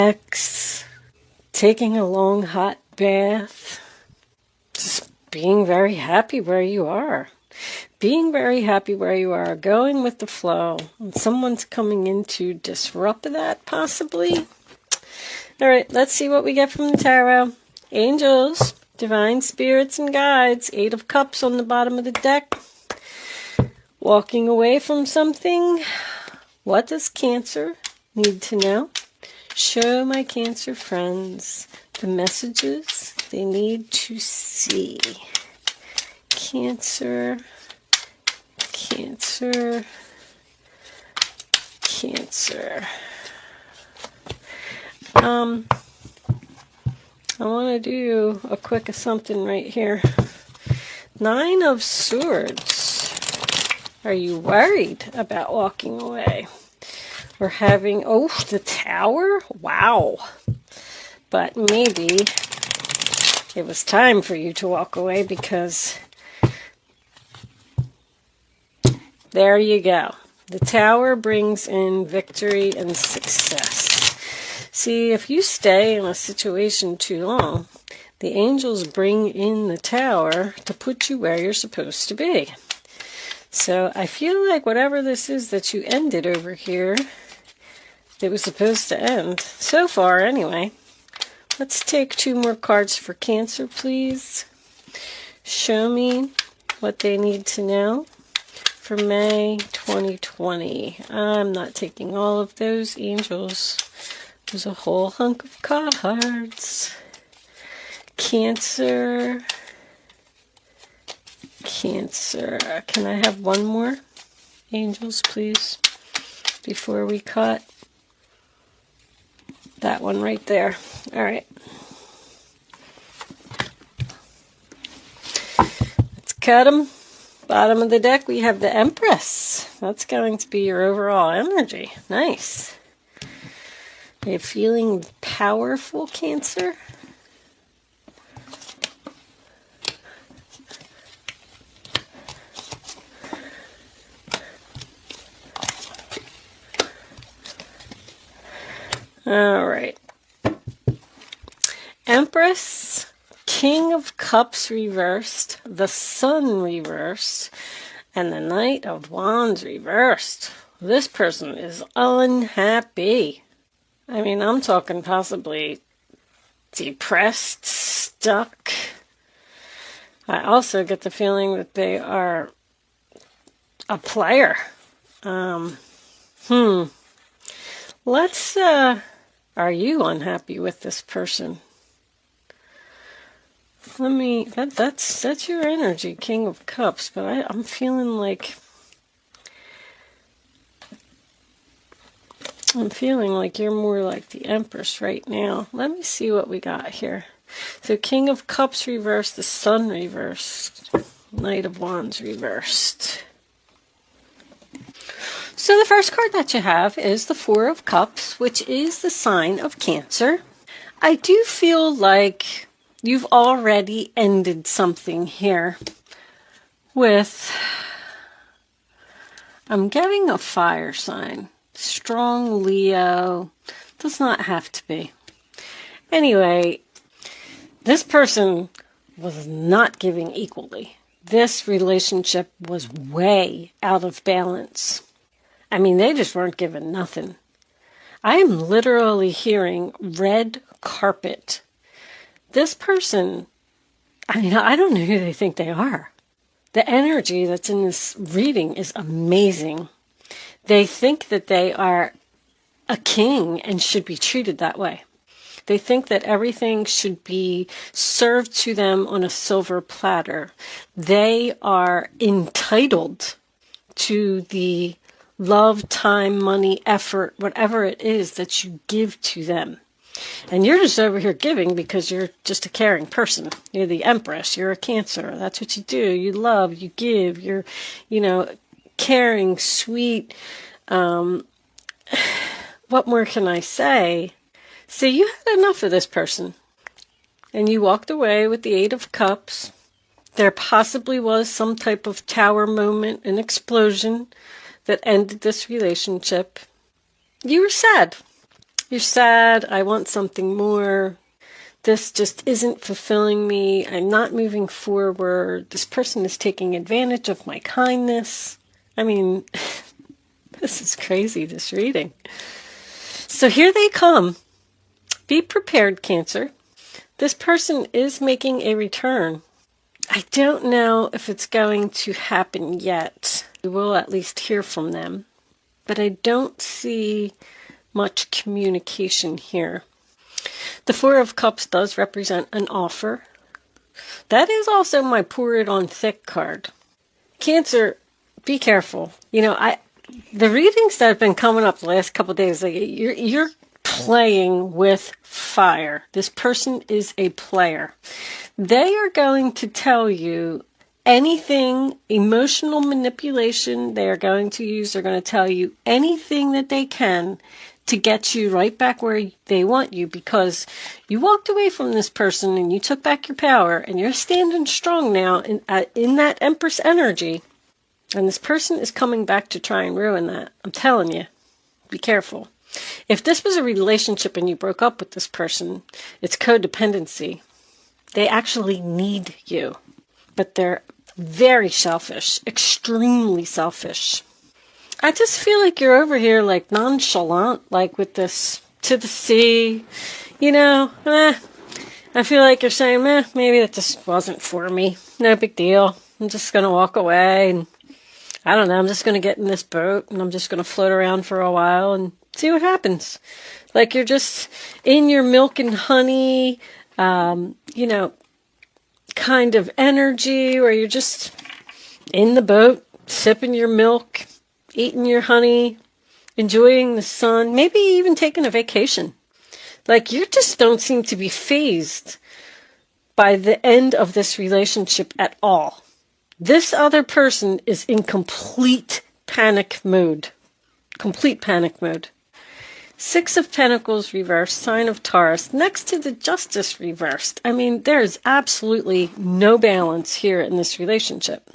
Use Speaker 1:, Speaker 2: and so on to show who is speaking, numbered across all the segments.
Speaker 1: X, taking a long hot bath, just being very happy where you are. Being very happy where you are, going with the flow. And someone's coming in to disrupt that, possibly. All right, let's see what we get from the tarot. Angels, divine spirits and guides. 8 of Cups on the bottom of the deck. Walking away from something. What does Cancer need to know? Show my Cancer friends the messages they need to see. Cancer, Cancer, Cancer. I want to do a quick something right here. 9 of Swords. Are you worried about walking away? Or having, oh, the Tower? Wow. But maybe it was time for you to walk away because there you go. The Tower brings in victory and success. See, if you stay in a situation too long, the angels bring in the Tower to put you where you're supposed to be. So I feel like whatever this is that you ended over here, it was supposed to end. So far, anyway. Let's take 2 more cards for Cancer, please. Show me what they need to know for May 2020. I'm not taking all of those angels. There's a whole hunk of cards. Cancer. Cancer. Can I have one more? Angels, please. Before we cut. That one right there. All right. Let's cut them. Bottom of the deck, we have the Empress. That's going to be your overall energy. Nice. Are you feeling powerful, Cancer? All right. Empress, King of Cups reversed, the Sun reversed, and the Knight of Wands reversed. This person is unhappy. I mean, I'm talking possibly depressed, stuck. I also get the feeling that they are a player. Let's, are you unhappy with this person? That's your energy, King of Cups, but I'm feeling like you're more like the Empress right now. Let me see what we got here. So King of Cups reversed, the Sun reversed, Knight of Wands reversed. So the first card that you have is the 4 of Cups, which is the sign of Cancer. I do feel like you've already ended something here with, I'm getting a fire sign. Strong Leo. Does not have to be. Anyway, this person was not giving equally. This relationship was way out of balance. I mean, they just weren't giving nothing. I am literally hearing red carpet. This person, I mean, I don't know who they think they are. The energy that's in this reading is amazing. They think that they are a king and should be treated that way. They think that everything should be served to them on a silver platter. They are entitled to the love, time, money, effort, whatever it is that you give to them. And you're just over here giving because you're just a caring person. You're the Empress. You're a Cancer. That's what you do. You love, you give. You're, caring, sweet. What more can I say? See, you had enough of this person. And you walked away with the 8 of Cups. There possibly was some type of tower moment, an explosion that ended this relationship. You were sad. You're sad. I want something more. This just isn't fulfilling me. I'm not moving forward. This person is taking advantage of my kindness. I mean, this is crazy, this reading. So here they come. Be prepared, Cancer. This person is making a return. I don't know if it's going to happen yet. We will at least hear from them. But I don't see much communication here. The Four of Cups does represent an offer. That is also my pour it on thick card. Cancer, be careful. You know, the readings that have been coming up the last couple of days, like you're playing with fire. This person is a player. They are going to tell you anything, emotional manipulation they are going to use. They're going to tell you anything that they can to get you right back where they want you, because you walked away from this person and you took back your power and you're standing strong now in that Empress energy. And this person is coming back to try and ruin that. I'm telling you, be careful. If this was a relationship and you broke up with this person, it's codependency. They actually need you, but they're very selfish, extremely selfish. I just feel like you're over here like nonchalant, like with this to the sea, you know, I feel like you're saying, maybe that just wasn't for me. No big deal. I'm just going to walk away and I don't know, I'm just going to get in this boat and I'm just going to float around for a while and see what happens. Like you're just in your milk and honey, you know, kind of energy where you're just in the boat, sipping your milk, eating your honey, enjoying the sun, maybe even taking a vacation. Like you just don't seem to be fazed by the end of this relationship at all. This other person is in complete panic mode. Complete panic mode. Six of Pentacles reversed, sign of Taurus, next to the Justice reversed. I mean, there is absolutely no balance here in this relationship.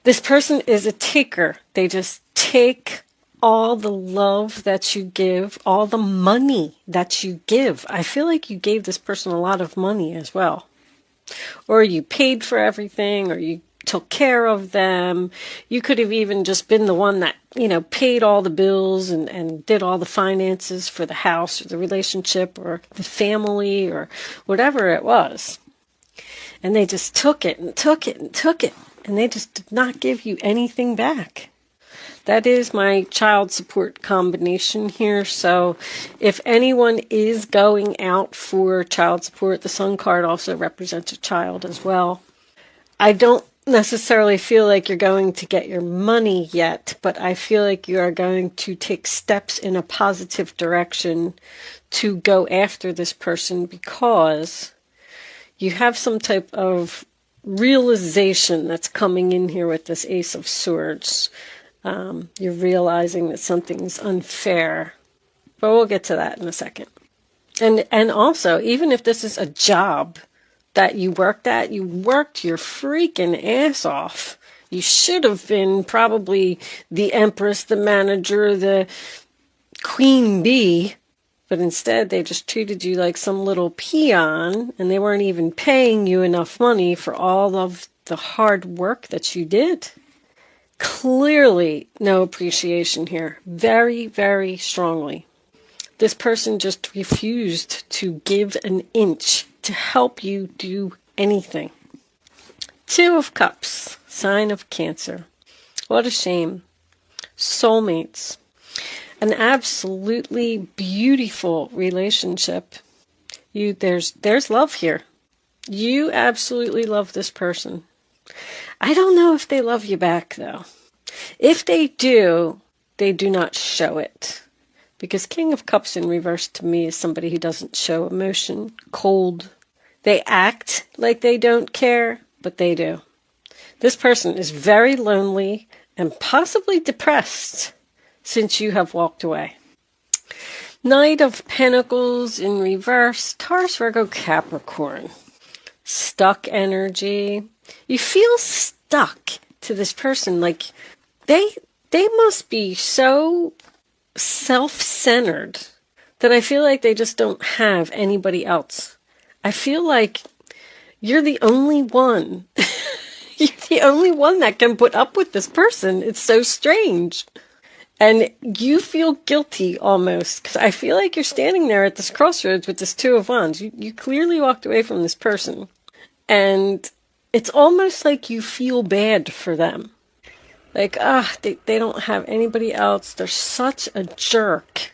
Speaker 1: This person is a taker. They just take all the love that you give, all the money that you give. I feel like you gave this person a lot of money as well. Or you paid for everything, or you took care of them. You could have even just been the one that, you know, paid all the bills and did all the finances for the house or the relationship or the family or whatever it was. And they just took it and took it and took it. And they just did not give you anything back. That is my child support combination here. So if anyone is going out for child support, the Sun card also represents a child as well. I don't necessarily feel like you're going to get your money yet, but I feel like you are going to take steps in a positive direction to go after this person because you have some type of realization that's coming in here with this Ace of Swords. You're realizing that something's unfair, but we'll get to that in a second. And also, even if this is a job that you worked at, you worked your freaking ass off. You should have been probably the Empress, the manager, the queen bee, but instead they just treated you like some little peon, and they weren't even paying you enough money for all of the hard work that you did. Clearly no appreciation here. Very, very strongly. This person just refused to give an inch to help you do anything. Two of Cups, sign of Cancer. What a shame. Soulmates. An absolutely beautiful relationship. There's love here. You absolutely love this person. I don't know if they love you back, though. If they do not show it. Because King of Cups in reverse to me is somebody who doesn't show emotion, cold. They act like they don't care, but they do. This person is very lonely and possibly depressed since you have walked away. Knight of Pentacles in reverse, Taurus, Virgo, Capricorn. Stuck energy. You feel stuck to this person. Like they must be so self-centered that I feel like they just don't have anybody else. I feel like you're the only one. You're the only one that can put up with this person. It's so strange. And you feel guilty almost, because I feel like you're standing there at this crossroads with this Two of Wands. You clearly walked away from this person. And it's almost like you feel bad for them. Like, they don't have anybody else. They're such a jerk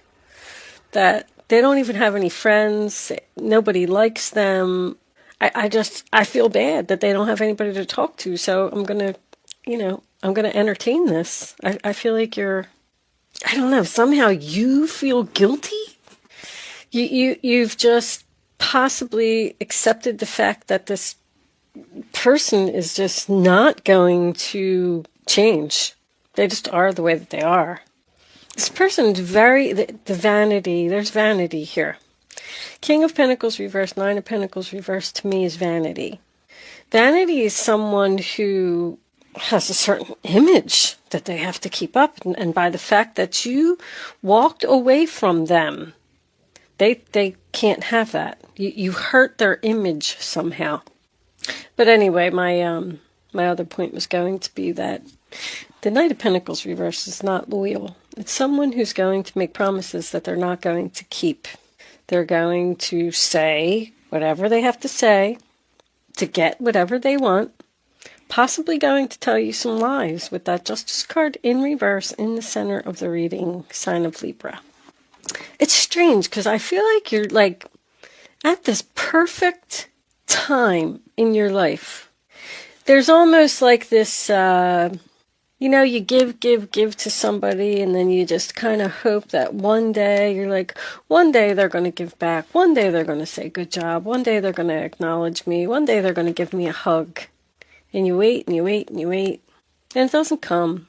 Speaker 1: that they don't even have any friends. Nobody likes them. I feel bad that they don't have anybody to talk to. So I'm going to entertain this. I feel like I don't know, somehow you feel guilty? You've just possibly accepted the fact that this person is just not going to change. They just are the way that they are. This person's the vanity, there's vanity here. King of Pentacles reversed, Nine of Pentacles reversed to me is vanity. Vanity is someone who has a certain image that they have to keep up. And by the fact that you walked away from them, they can't have that. You hurt their image somehow. But anyway, my other point was going to be that the Knight of Pentacles reversed is not loyal. It's someone who's going to make promises that they're not going to keep. They're going to say whatever they have to say to get whatever they want. Possibly going to tell you some lies with that Justice card in reverse in the center of the reading, sign of Libra. It's strange because I feel like you're like at this perfect time in your life. There's almost like this, you give to somebody and then you just kind of hope that one day you're like, one day they're going to give back. One day they're going to say good job. One day they're going to acknowledge me. One day they're going to give me a hug. And you wait and you wait and you wait. And it doesn't come.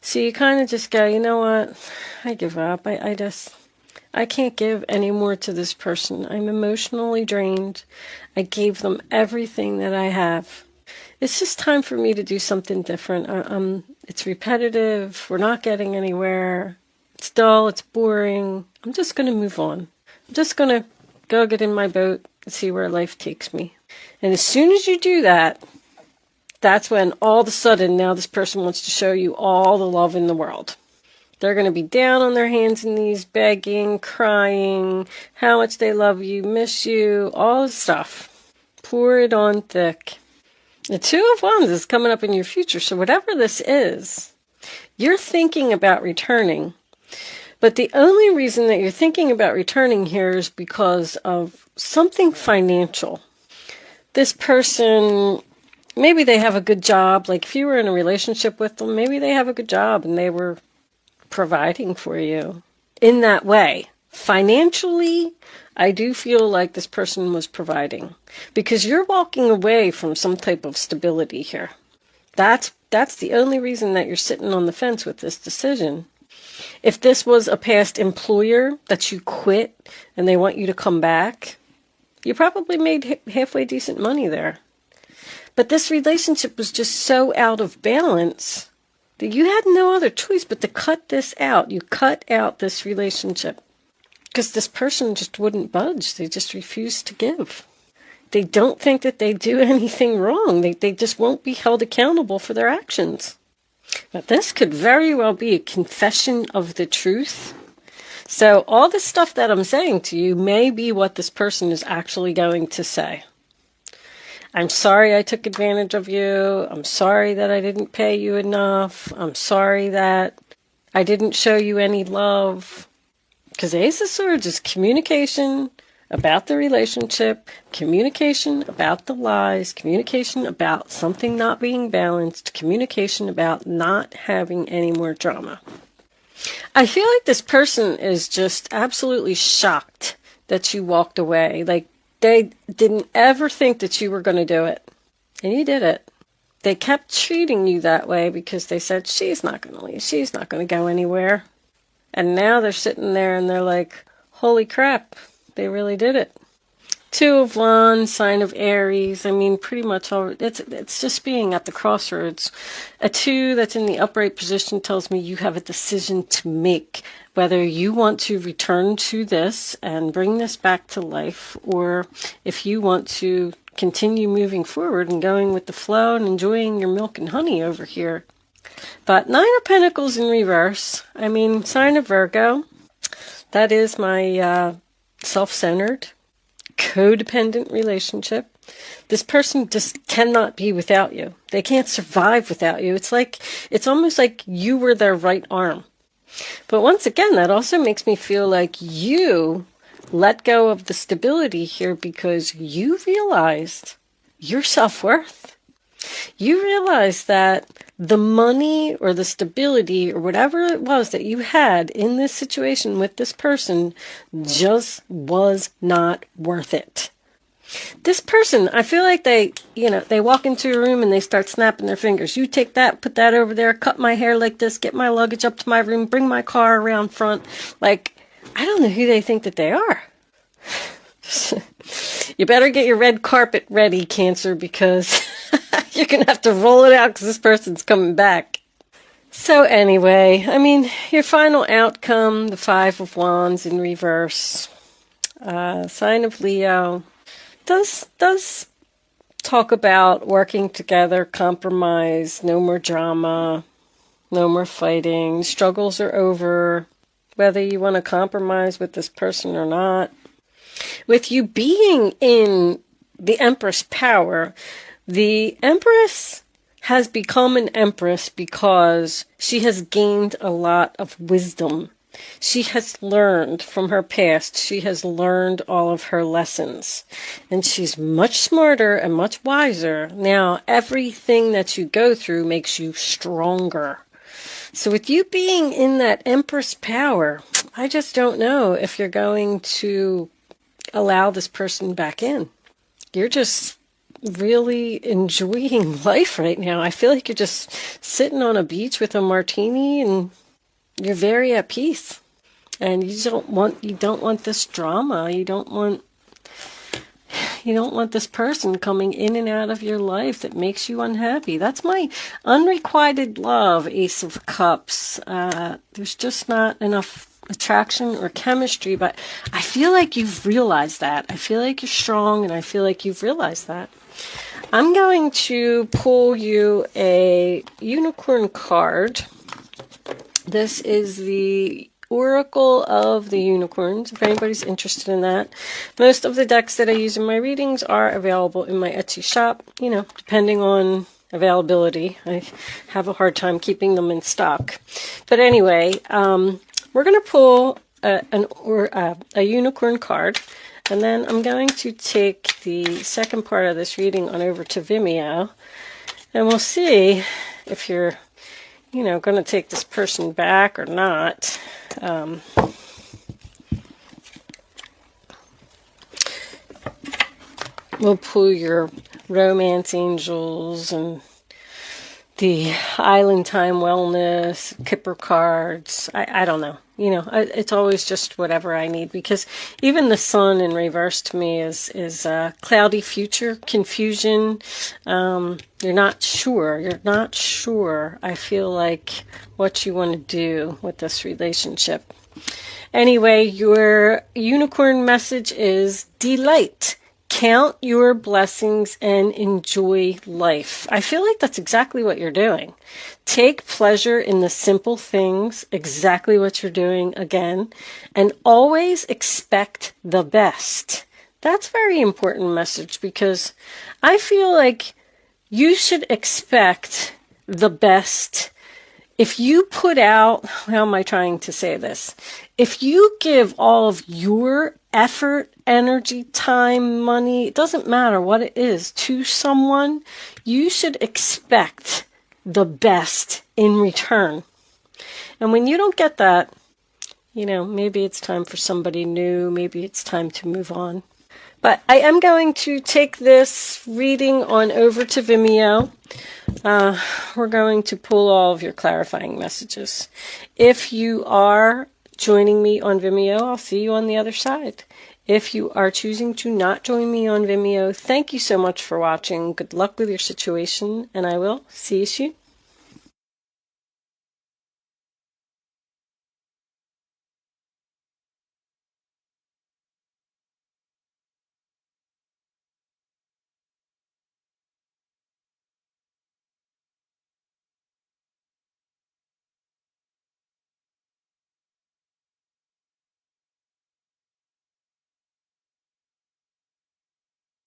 Speaker 1: So you kind of just go, you know what? I give up. I can't give any more to this person. I'm emotionally drained. I gave them everything that I have. It's just time for me to do something different. It's repetitive. We're not getting anywhere. It's dull. It's boring. I'm just going to move on. I'm just going to go get in my boat and see where life takes me. And as soon as you do that, that's when all of a sudden now this person wants to show you all the love in the world. They're going to be down on their hands and knees, begging, crying, how much they love you, miss you, all this stuff. Pour it on thick. The Two of Wands is coming up in your future, so whatever this is, you're thinking about returning. But the only reason that you're thinking about returning here is because of something financial. This person, maybe they have a good job. Like if you were in a relationship with them, maybe they have a good job and they were providing for you in that way. Financially, I do feel like this person was providing because you're walking away from some type of stability here. That's the only reason that you're sitting on the fence with this decision. If this was a past employer that you quit and they want you to come back, you probably made halfway decent money there. But this relationship was just so out of balance that you had no other choice but to cut this out. You cut out this relationship because this person just wouldn't budge. They just refused to give. They don't think that they do anything wrong. They just won't be held accountable for their actions. But this could very well be a confession of the truth. So all the stuff that I'm saying to you may be what this person is actually going to say. I'm sorry I took advantage of you. I'm sorry that I didn't pay you enough. I'm sorry that I didn't show you any love. Because Ace of Swords is communication about the relationship, communication about the lies, communication about something not being balanced, communication about not having any more drama. I feel like this person is just absolutely shocked that you walked away. Like, they didn't ever think that you were going to do it. And you did it. They kept treating you that way because they said, she's not going to leave. She's not going to go anywhere. And now they're sitting there and they're like, holy crap, they really did it. Two of Wands, sign of Aries. I mean, pretty much all. It's just being at the crossroads. A 2 that's in the upright position tells me you have a decision to make, whether you want to return to this and bring this back to life, or if you want to continue moving forward and going with the flow and enjoying your milk and honey over here. But 9 of Pentacles in reverse. I mean, sign of Virgo. That is my self-centered, codependent relationship. This person just cannot be without you. They can't survive without you. It's almost like you were their right arm. But once again, that also makes me feel like you let go of the stability here because you realized your self-worth. You realized that the money or the stability or whatever it was that you had in this situation with this person just was not worth it. This person, I feel like they walk into a room and they start snapping their fingers. You take that, put that over there, cut my hair like this, get my luggage up to my room, bring my car around front. Like, I don't know who they think that they are. You better get your red carpet ready, Cancer, because you're going to have to roll it out because this person's coming back. So anyway, I mean, your final outcome, the 5 of Wands in reverse, sign of Leo, does talk about working together, compromise, no more drama, no more fighting, struggles are over, whether you want to compromise with this person or not. With you being in the Empress power, the Empress has become an Empress because she has gained a lot of wisdom. She has learned from her past. She has learned all of her lessons. And she's much smarter and much wiser. Now, everything that you go through makes you stronger. So with you being in that Empress power, I just don't know if you're going to allow this person back in. You're just really enjoying life right now. I feel like you're just sitting on a beach with a martini and you're very at peace. And you don't want this drama. You don't want this person coming in and out of your life that makes you unhappy. That's my unrequited love, Ace of Cups. There's just not enough attraction or chemistry, but I feel like you've realized that. I feel like you're strong, and I feel like you've realized that. I'm going to pull you a unicorn card. This is the Oracle of the Unicorns, if anybody's interested in that. Most of the decks that I use in my readings are available in my Etsy shop, depending on availability. I have a hard time keeping them in stock. But anyway, we're going to pull a unicorn card, and then I'm going to take the second part of this reading on over to Vimeo, and we'll see if you're, going to take this person back or not. We'll pull your romance angels and the Island Time Wellness, Kipper cards. I don't know. It's always just whatever I need, because even the sun in reverse to me is cloudy future, confusion. You're not sure. I feel like what you want to do with this relationship. Anyway, your unicorn message is delight. Count your blessings and enjoy life. I feel like that's exactly what you're doing. Take pleasure in the simple things, exactly what you're doing again, and always expect the best. That's a very important message, because I feel like you should expect the best. If you put out, how am I trying to say this? If you give all of your effort, energy, time, money, it doesn't matter what it is, to someone, you should expect the best in return. And when you don't get that, maybe it's time for somebody new, maybe it's time to move on. But I am going to take this reading on over to Vimeo. We're going to pull all of your clarifying messages. If you are joining me on Vimeo, I'll see you on the other side. If you are choosing to not join me on Vimeo, thank you so much for watching. Good luck with your situation, and I will see you soon.